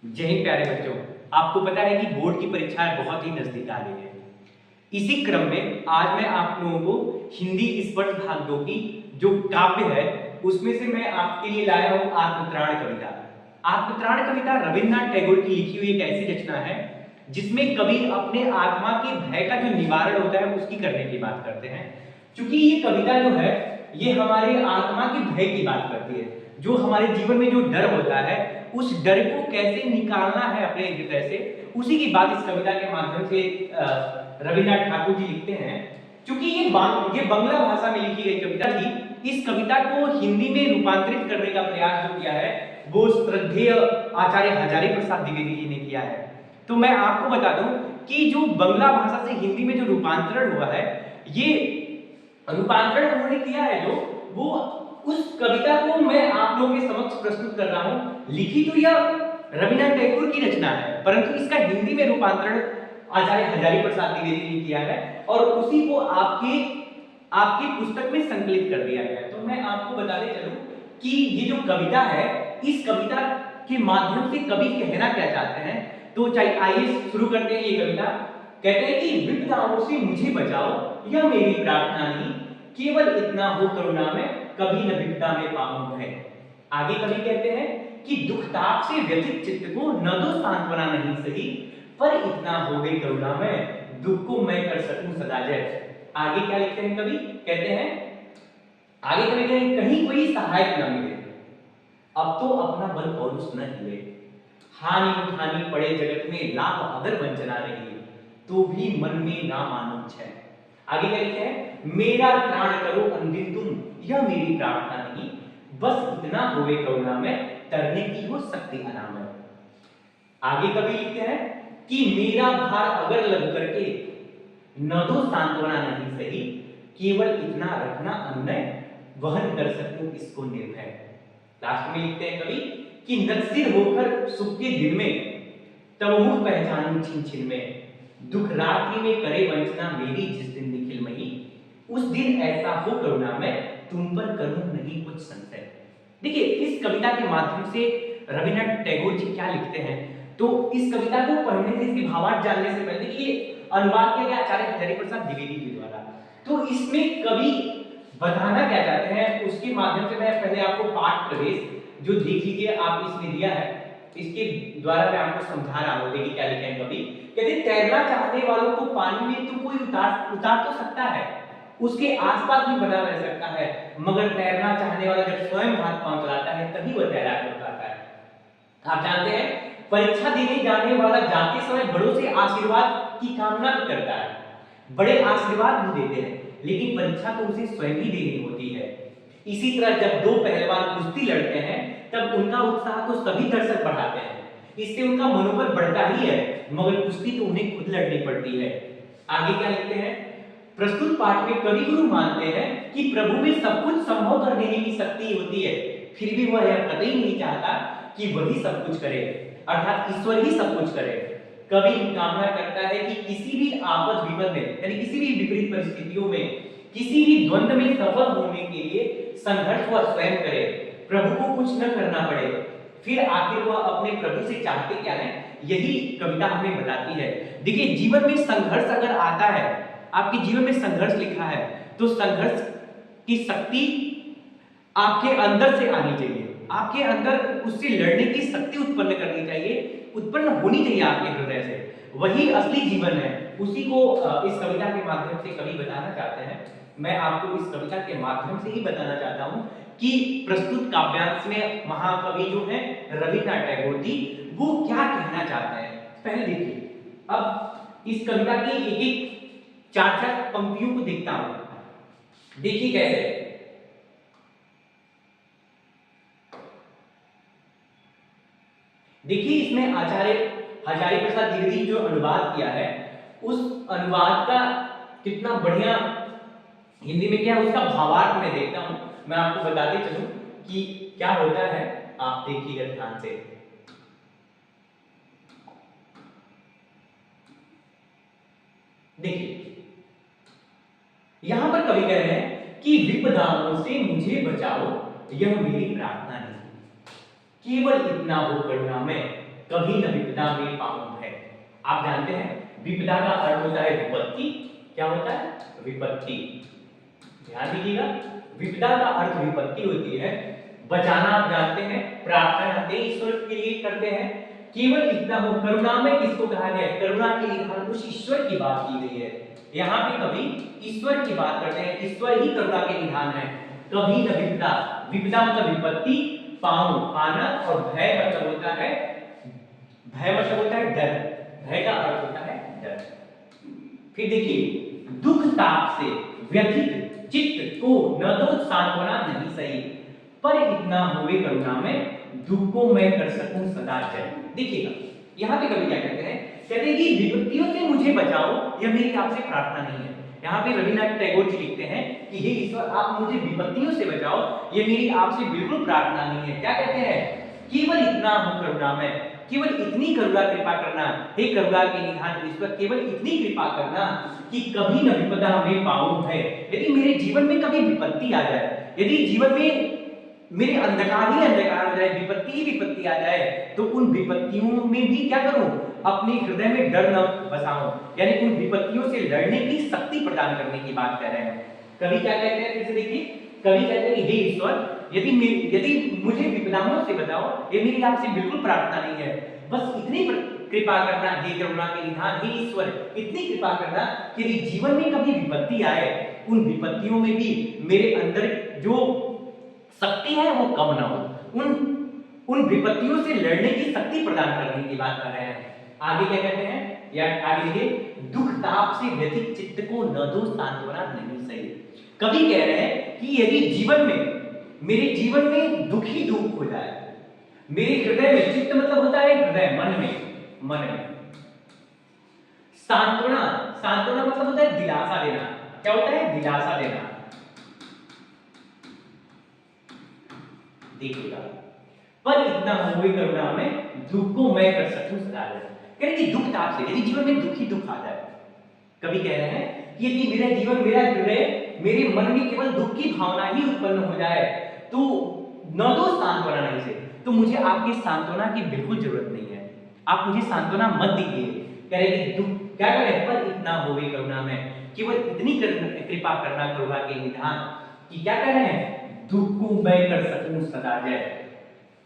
जय हिंद प्यारे बच्चों। आपको पता है कि बोर्ड की परीक्षाएं बहुत ही नजदीक आ गई है। इसी क्रम में आज मैं आप लोगों को हिंदी स्पष्ट भाग 2 की जो काव्य है उसमें से मैं आपके लिए लाया हूं आत्मत्राण कविता। आत्मत्राण कविता रविन्द्रनाथ टैगोर की लिखी हुई एक ऐसी रचना है जिसमें कवि अपने आत्मा के भय का जो निवारण होता है उसकी करने की बात करते हैं। क्योंकि ये कविता जो है ये हमारे आत्मा के भय की बात करती है, जो हमारे जीवन में जो डर होता है उस डर को कैसे निकालना है अपने हृदय से, उसी की बात इस कविता के माध्यम से रविन्द्रनाथ ठाकुर जी लिखते हैं। क्योंकि ये बंगला भाषा में लिखी गई कविता थी। इस कविता को हिंदी में रूपांतरित करने का प्रयास जो किया है वो श्रद्धेय आचार्य हजारी प्रसाद द्विवेदी जी ने किया है। तो मैं आपको बता दूं कि जो बंगला भाषा से हिंदी में जो रूपांतरण हुआ है, ये रूपांतरण उन्होंने किया है जो वो उस कविता को मैं आप लोगों के समक्ष प्रस्तुत कर रहा हूं। लिखी तो यह रविन्द्रनाथ टैगोर की रचना है परंतु इसका हिंदी में रूपांतरण आचार्य हजारी प्रसाद द्विवेदी ने किया है और उसी को आपकी आपकी पुस्तक में संकलित कर दिया गया है। तो मैं आपको बताते चलूं कि ये जो कविता है इस कविता के माध्यम से कवि कहना क्या चाहते हैं। तो चाहिए आइए शुरू करते हैं। ये कविता कहते हैं कि विपदाओं से मुझे बचाओ यह मेरी प्रार्थना नहीं, केवल इतना हो करुणा में कभी न विपदा में पाऊं भय। आगे कवि कहते हैं कि दुख ताप से व्यथित चित्त को न तो सांत्वना नहीं सही, पर इतना हो गई करुणा में दुख को मैं कर सकूं सदा जय। आगे क्या लिखते हैं कवि, कहते हैं आगे कवि कहते हैं कहीं कोई सहायक न मिले, अब तो अपना बल पौरुष न हिले, हानि उठानी पड़े जगत में लाभ अगर वंचना रही, तो भी मन में ना मानो छे। आगे क्या लिखते हैं मेरा त्राण करो अंदिन तुम यह मेरी प्रार्थना नहीं, बस इतना होवे करुणा में तरने की हो सकती अनामत। आगे कवि लिखते हैं कि मेरा भार अगर लग करके न तो सांत्वना नहीं सही, केवल इतना रखना अनुनय वहन कर सकूं इसको निर्भय। लास्ट में लिखते हैं कवि कि नक्सिर होकर सुख के दिन में तब मुख पहचानूं छिन छिन में, दुख रात्रि में करे वंचना मेरी जिस दिन निखिल मही, उस दिन ऐसा हो करुणा में तुम पर करूं नहीं कुछ संशय। देखिए इस कविता के माध्यम से रविन्द्रनाथ टैगोर जी क्या लिखते हैं। तो इस कविता को पढ़ने से इसके भावार्थ जानने से पहले ये अनुवाद किया गया आचार्य हजारी प्रसाद द्विवेदी जी द्वारा। तो इसमें कवि बताना क्या चाहते हैं उसके माध्यम से मैं पहले आपको पाठ प्रवेश जो देख लीजिए आप इसमें दिया है इसके द्वारा मैं आपको समझा रहा हूं। देखिए क्या लिखा है कवि, कहते तैरना चाहने वालों को पानी में तो कोई उतार तो सकता है, उसके आसपास भी बना रह सकता है, मगर तैरना चाहने वाला जब स्वयं हाथ पांव चलाता है तभी वह तैराक हो पाता है। आप जानते हैं परीक्षा देने जाने वाला जाते समय बड़ों से आशीर्वाद की कामना करता है, बड़े आशीर्वाद भी देते हैं, लेकिन परीक्षा तो उसे स्वयं ही देनी होती है। इसी तरह जब दो पहलवान कुश्ती लड़ते हैं तब उनका उत्साह तो सभी दर्शक बढ़ाते हैं, इससे उनका मनोबल बढ़ता ही है, मगर कुश्ती तो उन्हें खुद लड़नी पड़ती है। आगे क्या लिखते हैं, प्रस्तुत पाठ में कवि गुरु मानते हैं कि प्रभु में सब कुछ संभव कर देने की शक्ति होती है, फिर भी वह यह कतई नहीं चाहता कि वही सब कुछ करे, अर्थात ईश्वर ही सब कुछ करे। कवि कामना करता है कि किसी भी आपद विपद में यानी किसी भी विपरीत परिस्थितियों में किसी भी द्वंद्व में सफल होने के लिए संघर्ष वह स्वयं करे, प्रभु को कुछ न करना पड़े, फिर आखिर वह अपने प्रभु से चाहते क्या है, यही कविता हमें बताती है। देखिए जीवन में संघर्ष अगर आता है, आपके जीवन में संघर्ष लिखा है तो संघर्ष की शक्ति आपके अंदर से आनी चाहिए, आपके अंदर उससे लड़ने की शक्ति उत्पन्न करनी चाहिए, उत्पन्न होनी चाहिए आपके हृदय से, वही असली जीवन है। उसी को इस कविता के माध्यम से कवि बताना चाहते हैं। मैं आपको इस कविता के माध्यम से ही बताना चाहता हूं कि प्रस्तुत काव्यांश में महाकवि जो हैं रविन्द्रनाथ टैगोर जी वो क्या कहना चाहते हैं। पहले देखिए, अब इस कविता की एक एक चार चार पंक्तियों को देखता हूं, देखिए कैसे। देखिए इसमें आचार्य हजारी प्रसाद द्विवेदी जो अनुवाद किया है उस अनुवाद का कितना बढ़िया हिंदी में क्या है उसका भावार्थ मैं देखता हूं, मैं आपको बताते चलूं कि क्या होता है। आप देखिएगा ध्यान से, देखिए यहां पर कवि कह रहे हैं कि विपदाओं से मुझे बचाओ यह मेरी प्रार्थना नहीं, केवल इतना हो करुणा में कभी न विपदा में पाऊं भय। आप जानते हैं विपदा का अर्थ होता है विपत्ति। क्या होता है? विपत्ति। ध्यान दीजिएगा, विपदा का अर्थ विपत्ति होती है। बचाना आप जानते हैं, प्रार्थना करते ईश्वर के लिए करते हैं। केवल इतना हो, करुणा में किसको कहा गया है? करुणा के निधान उस ईश्वर की बात की गई है। यहाँ पे कभी ईश्वर की बात करते हैं, ईश्वर ही करुणा के निधान है। कभी न विपदा, विपदा मतलब विपत्ति, पाऊं पाना, और भय मतलब होता है, भय मतलब होता है डर। भय का अर्थ होता है डर। फिर देखिए, दुख ताप से व्यथित चित्त को न तो सांत्वना नहीं सही, पर इतना होवे करुणा में दुख को मैं कर सकूं सदा जय। देखिएगा, यहाँ पे कभी क्या कहते हैं? कहते हैं कि विपत्तियों से मुझे बचाओ, यह मेरी आपसे प्रार्थना नहीं है। यहाँ पे रविन्द्रनाथ टैगोर जी लिखते हैं कि हे ईश्वर, आप मुझे विपत्तियों से बचाओ, यह मेरी आपसे बिल्कुल प्रार्थना नहीं है। क्या कहते हैं? केवल इतना हो करुणा में, केवल इतनी करुणा कृपा करना, हे करुणा के निधान ईश्वर, केवल इतनी कृपा करना कि कभी न विपदा में पाऊं भय। यदि मेरे जीवन में कभी विपत्ति आ जाए, यदि जीवन में मेरे अंधकार ही अंधकार हो जाए, विपत्ति ही विपत्ति आ जाए, तो उन विपत्तियों में भी क्या करूं? अपने हृदय में डर न बसाऊं, यानी उन विपत्तियों से लड़ने की शक्ति प्रदान करने की बात कर रहे हैं। कवि क्या कहते हैं? फिर से देखिए, कवि कहते हैं कि हे ईश्वर, यदि मुझे विपदाओं से बचाओ, ये मेरी आपसे बिल्कुल प्रार्थना नहीं है, बस इतनी कृपा करना, हे करुणा के निधान, हे ईश्वर, इतनी कृपा करना कि यदि जीवन में कभी विपत्ति आए, उन विपत्तियों में भी मेरे अंदर जो शक्ति है वो कम ना हो, उन विपत्तियों से लड़ने की शक्ति प्रदान करने की बात कर रहे हैं। आगे क्या कहते हैं? या आगे देखिए, दुख ताप से व्यथित चित्त को न दो सांत्वना नहीं सही। कवि कह रहे हैं कि यदि जीवन में, मेरे जीवन में दुख ही दुख हो जाए, मेरे हृदय में, चित्त मतलब होता है हृदय, मन में सांत्वना, सांत्वना मतलब होता है दिलासा देना। क्या होता है? दिलासा देना। देखिएगा, पर इतना होवे करुणा में दुख को मैं कर सकूं सदा जय। कह रहे कि दुख ताप से, यदि जीवन में दुख ही दुख आ जाए, कवि कह रहे हैं कि यदि मेरा जीवन, मेरा हृदय, मेरे मन में केवल दुख की भावना ही उत्पन्न हो जाए, तो न दो सांत्वना नहीं से, तो मुझे आपकी सांत्वना की बिल्कुल जरूरत नहीं है, आप मुझे सांत्वना मत दीजिए। कह रहे कि दुख क्या करे? पर इतना होवे करुणा में, केवल इतनी कृपा करना करुणा के निधान कि क्या कह रहे हैं? दुख को मैं कर सकूं सदा जय,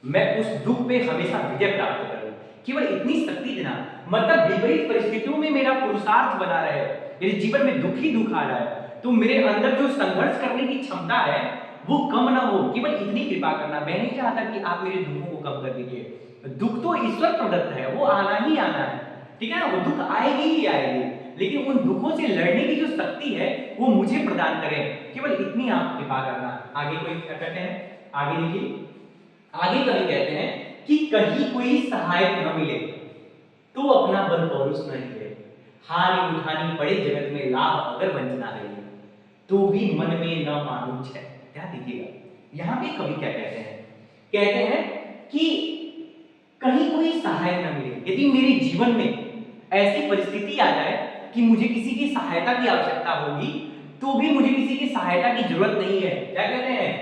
मैं उस दुख पे हमेशा विजय प्राप्त करूं, केवल इतनी शक्ति देना। मतलब विपरीत परिस्थितियों में मेरा पुरुषार्थ बना रहे, यदि जीवन में दुख ही दुख आ जाए, तो मेरे अंदर जो संघर्ष करने की क्षमता है वो कम ना हो, केवल इतनी कृपा करना। मैं नहीं चाहता कि आप मेरे दुखों को कम कर दीजिए, दुख तो ईश्वर प्रदत्त है, वो आना ही आना है, ठीक है ना, वो दुख आएगी ही आएगी, लेकिन उन दुखों से लड़ने की जो शक्ति है वो मुझे प्रदान करें, केवल इतनी आप कृपा करना। आगे कोई क्या कहते हैं? आगे देखिए, आगे कवि कहते हैं कि कहीं कोई सहायक न मिले तो अपना बल पौरुष न हिले, हानि उठानी पड़े जगत में लाभ अगर वंचना रही, तो भी मन में न मानो छे। ध्यान दीजिएगा, यहाँ पे कवि क्या कहते हैं? कहते हैं कि कहीं कोई सहायक न मिले, यदि मेरे जीवन में ऐसी परिस्थिति आ जाए कि मुझे किसी की सहायता की आवश्यकता होगी, तो भी मुझे किसी की सहायता की जरूरत नहीं है। क्या कहते हैं?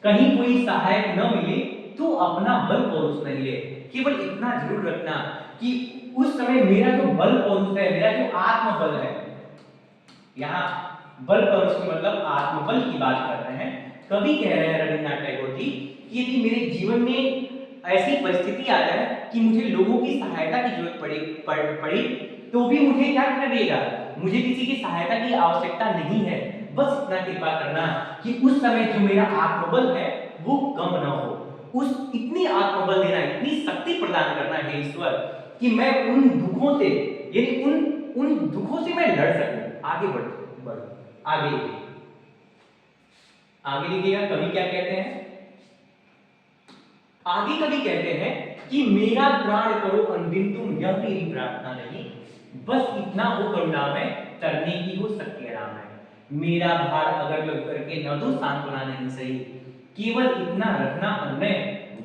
कहीं कोई सहायक न मिले तो अपना बल पौरुष न हिले, केवल इतना जरूर रखना कि उस समय मेरा जो बल पौरुष है, मेरा जो आत्मबल है, यहाँ बल पौरुष का मतलब आत्मबल की बात कर रहे हैं। कवि कह रहे हैं रविन्द्रनाथ टैगोर जी कि यदि मेरे जीवन में ऐसी परिस्थिति आ जाए कि मुझे लोगों की सहायता की जरूरत पड़ी, तो भी मुझे क्या करिएगा? मुझे किसी की सहायता की आवश्यकता नहीं है, बस इतना कृपा करना कि उस समय जो मेरा आत्मबल है वो कम ना हो, उस इतनी आत्मबल देना, इतनी शक्ति प्रदान करना है ईश्वर कि मैं उन दुखों से, यानी उन दुखों से मैं लड़ सकूं, आगे बढ़ आगे देखिएगा कवि क्या कहते हैं? आगे कवि कहते हैं कि मेरा प्राण करो अनदिन तुम, यह मेरी प्रार्थना नहीं, बस इतना हो करुणा में तरने की हो सत्य राम है, मेरा भार अगर लग करके न दो सांत्वना नहीं सही, केवल इतना रखना अन्य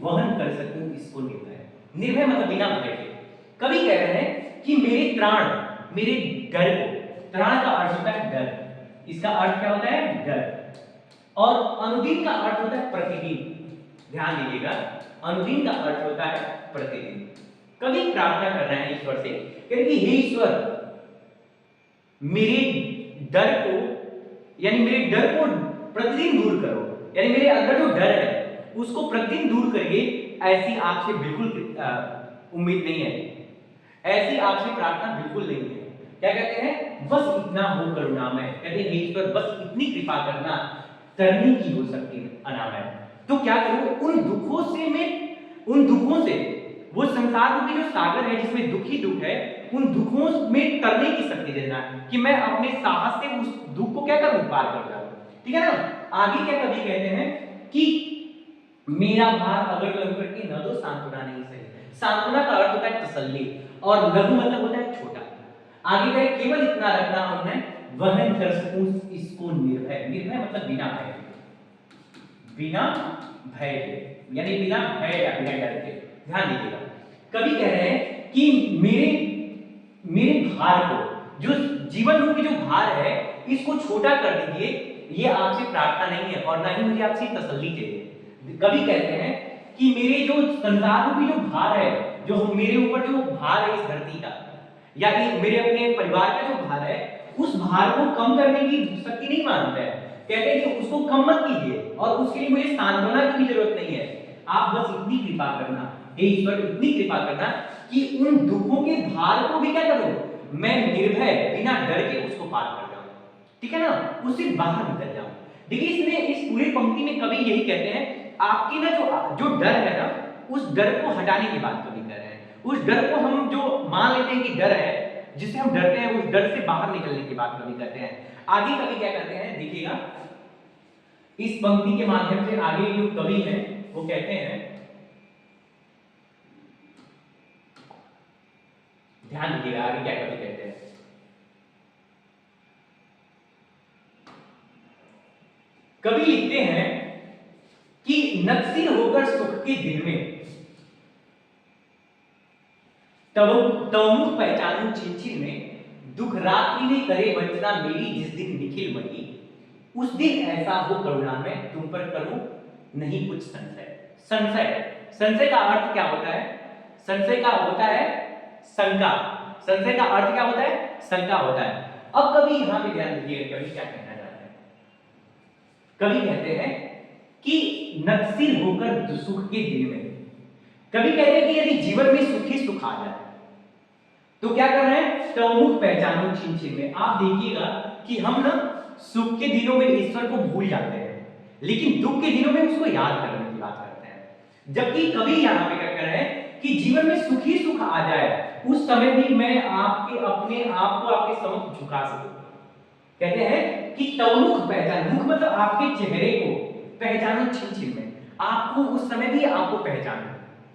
वहन कर सकूं इसको निर्भय। निर्भय मतलब बिना भय के। कवि कह रहे हैं कि मेरे त्राण, मेरे डर को, त्राण का अर्थ होता है डर, इसका अर्थ क्या होता है? डर, और अनुदिन का अर्थ होता है प्रतिदिन। ध्यान दीजिएगा, अनुदिन का अर्थ होता है प्रतिदिन। कवि प्रार्थना कर रहे हैं ईश्वर से, कह रहे हे ईश्वर, मेरे डर को यानी मेरे डर को प्रतिदिन दूर करो, यानी मेरे अंदर जो डर है उसको प्रतिदिन दूर करिए। ऐसी आपसे बिल्कुल उम्मीद नहीं है, ऐसी आपसे प्रार्थना बिल्कुल नहीं है। क्या कहते हैं, बस इतना हो करुणामय, कहते हैं ईश्वर बस इतनी कृपा करना, करनी की हो सकती अनामय। तो क्या करूं, उन दुखों से वो संसार रूपी जो सागर है जिसमें दुख ही दुख है, उन दुखों में तरने की शक्ति देना, कि मैं अपने साहस से उस दुख को क्या करूं, पार कर जाऊं। ठीक है ना। आगे क्या कवि कहते हैं कि मेरा भार अगर लघु करके न दो सांत्वना नहीं सही। सांत्वना का अर्थ होता है तसल्ली, और लघु मतलब होता है छोटा। आगे कहे केवल इतना रखना हमने वहन कर सकूं इसको निर्भय। निर्भय मतलब बिना भय, बिना भय के, यानी बिना भय या बिना डर के। ध्यान दीजिएगा, कवि कह रहे हैं कि मेरे भार को, जो जीवन रूपी जो भार है, इसको छोटा कर दीजिए। ये आपसे प्रार्थना नहीं है और ना ही मुझे आपसे तसल्ली चाहिए। कवि कहते हैं कि मेरे जो संसार रूपी जो भार है, जो मेरे ऊपर जो भार है इस धरती का, या कि मेरे अपने परिवार का जो भार है, उस भार को कम करने की शक्ति नहीं मानते हैं। कहते हैं कि उसको कम मत कीजिए और उसके लिए मुझे सांत्वना की भी जरूरत नहीं है। आप बस इतनी कृपा करना, हे ईश्वर इतनी कृपा करना कि उन दुखों के भार को भी क्या करूं, मैं निर्भय बिना डर के उसको पार कर जाऊं। ठीक है ना, उससे बाहर निकल जाऊं। देखिए इसमें इस पूरी पंक्ति में कवि यही कहते हैं, आपकी ना जो डर है ना, उस डर को हटाने की बात कवि कर रहे हैं। उस डर को हम जो मान लेते हैं कि डर है, जिससे हम डरते हैं, उस डर से बाहर निकलने की बात कवि करते हैं। आगे कवि क्या करते हैं देखिएगा, इस पंक्ति के माध्यम से आगे जो कवि हैं वो कहते हैं, ध्यान दीजिएगा आगे क्या कवि कहते हैं। कवि लिखते हैं कि नक्सिर होकर सुख के दिन में तवमुख पहचानूं छिन में, दुख रात्रि में करे वंचना मेरी जिस दिन निखिल मरी, उस दिन ऐसा हो करुणा में तुम पर करूं नहीं कुछ संशय। संशय का अर्थ क्या होता है, संशय का होता है शंका। संशय का अर्थ क्या होता है, शंका होता है। अब कवि यहां पे ध्यान दीजिए, कवि क्या कहना चाहते हैं। कवि कहते हैं कि नक्सिर होकर सुख के दिन में, कवि कहते हैं कि यदि जीवन में सुख ही सुख आ जाए तो क्या कर रहे हैं, तवमुख पहचानो छिन छिन में। आप देखिएगा कि हम ना सुख के दिनों में ईश्वर को भूल जाते हैं, लेकिन दुख के दिनों में उसको याद करने की बात करते हैं। जबकि कवि यहां पे क्या कर रहे हैं कि जीवन में सुख ही सुख आ जाए, उस समय भी मैं आपके अपने आप को आपके समक्ष झुका सकूं। कहते हैं कि तवमुख पहचान, मुख मतलब आपके चेहरे को, पहचानो छिन छिन में, आपको उस समय भी आपको पहचानो।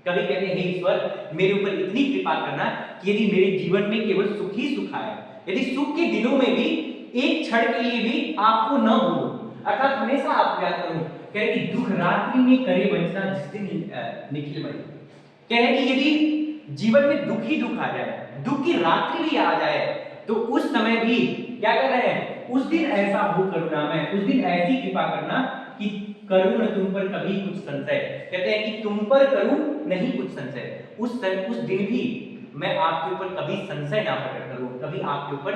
कवि कहते हैं हे ईश्वर मेरे ऊपर इतनी कृपा करना कि यदि मेरे जीवन में केवल सुख ही सुख आए, यदि सुख के दिनों में भी एक क्षण के लिए भी आपको न भूलूं, अर्थात हमेशा आपको याद करूं। कह रहे कि दुख रात्रि में करे वंचना जिस दिन निखिल मरी। कह रहे कि यदि जीवन में दुख ही दुख आ जाए, दुख की रात्रि भी आ जाए, तो उस समय भी क्या कर रहे हैं, उस दिन ऐसा हो करुणामय, उस दिन ऐसी कृपा करना कि करूं न तुम पर कभी कुछ संशय। कहते हैं कि तुम पर करूं नहीं कुछ संशय, उस दिन भी मैं आपके ऊपर कभी संशय ना प्रकट करूं, कभी आपके ऊपर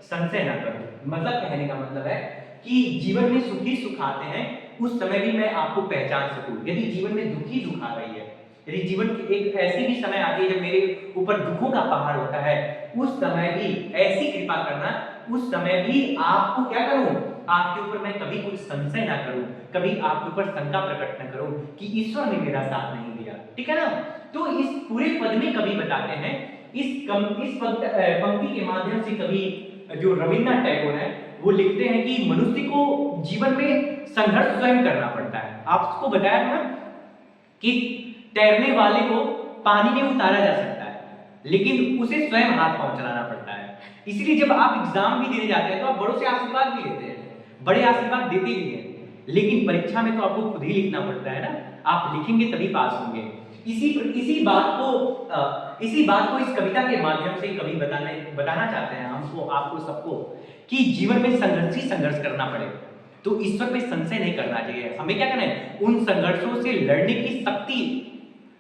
संशय ना करूं। मतलब कहने का मतलब है कि जीवन में सुखी सुख आते हैं, उस समय भी मैं आपको पहचान सकूं। यदि जीवन में दुखी दुख आ रही है, यदि जीवन की एक ऐसी भी समय आती है जब मेरे ऊपर दुखों का पहाड़ होता है, उस समय भी ऐसी कृपा करना, उस समय भी आपको क्या करूं, आपके ऊपर मैं कभी कुछ संशय ना करूं, कभी आपके ऊपर शंका प्रकट ना करूं कि ईश्वर ने मेरा साथ नहीं दिया। ठीक है ना। तो इस पूरे पद में कवि बताते हैं, इस पंक्ति के माध्यम से कवि जो रविन्द्रनाथ टैगोर है वो लिखते हैं कि मनुष्य को जीवन में संघर्ष स्वयं करना पड़ता है। आपको बताया ना कि तैरने वाले को पानी में उतारा जा सकता है, लेकिन उसे स्वयं हाथ पांव चलाना पड़ता है। इसलिए जब आप एग्जाम भी देने जाते हैं तो आप बड़ों से आशीर्वाद भी लेते हैं, बड़े आशीर्वाद देते भी हैं, लेकिन परीक्षा में तो आपको खुद ही लिखना पड़ता है ना। आप लिखेंगे तभी पास होंगे। इसी बात को इस कविता के माध्यम से कवि बताना चाहते हैं हमको, आपको सबको, कि जीवन में संघर्ष करना पड़े तो ईश्वर पे संशय नहीं करना चाहिए। हमें क्या करना है, उन संघर्षों से लड़ने की शक्ति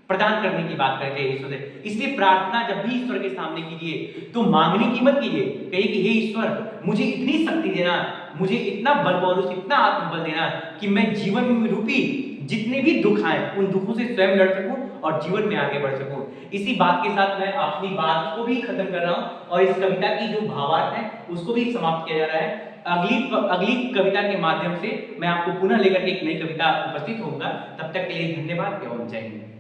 प्रदान करने की बात करते हैं ईश्वर से। इसलिए प्रार्थना जब भी ईश्वर के सामने कीजिए तो मांगने की मत कीजिए, कहिए कि हे ईश्वर मुझे इतनी शक्ति देना, मुझे इतना बल पौरुष, इतना आत्मबल देना कि मैं जीवन में रूपी जितने भी दुख आए उन दुखों से स्वयं लड़ सकूं और जीवन में आगे बढ़ सकूं। इसी बात के साथ मैं अपनी बात को भी खत्म कर रहा हूं और इस कविता की जो भावार्थ है उसको भी समाप्त किया जा रहा है। अगली कविता के माध्यम से मैं आपको पुनः लेकर के एक नई कविता उपस्थित होऊंगा। तब तक के लिए धन्यवाद एवं जय हिंद।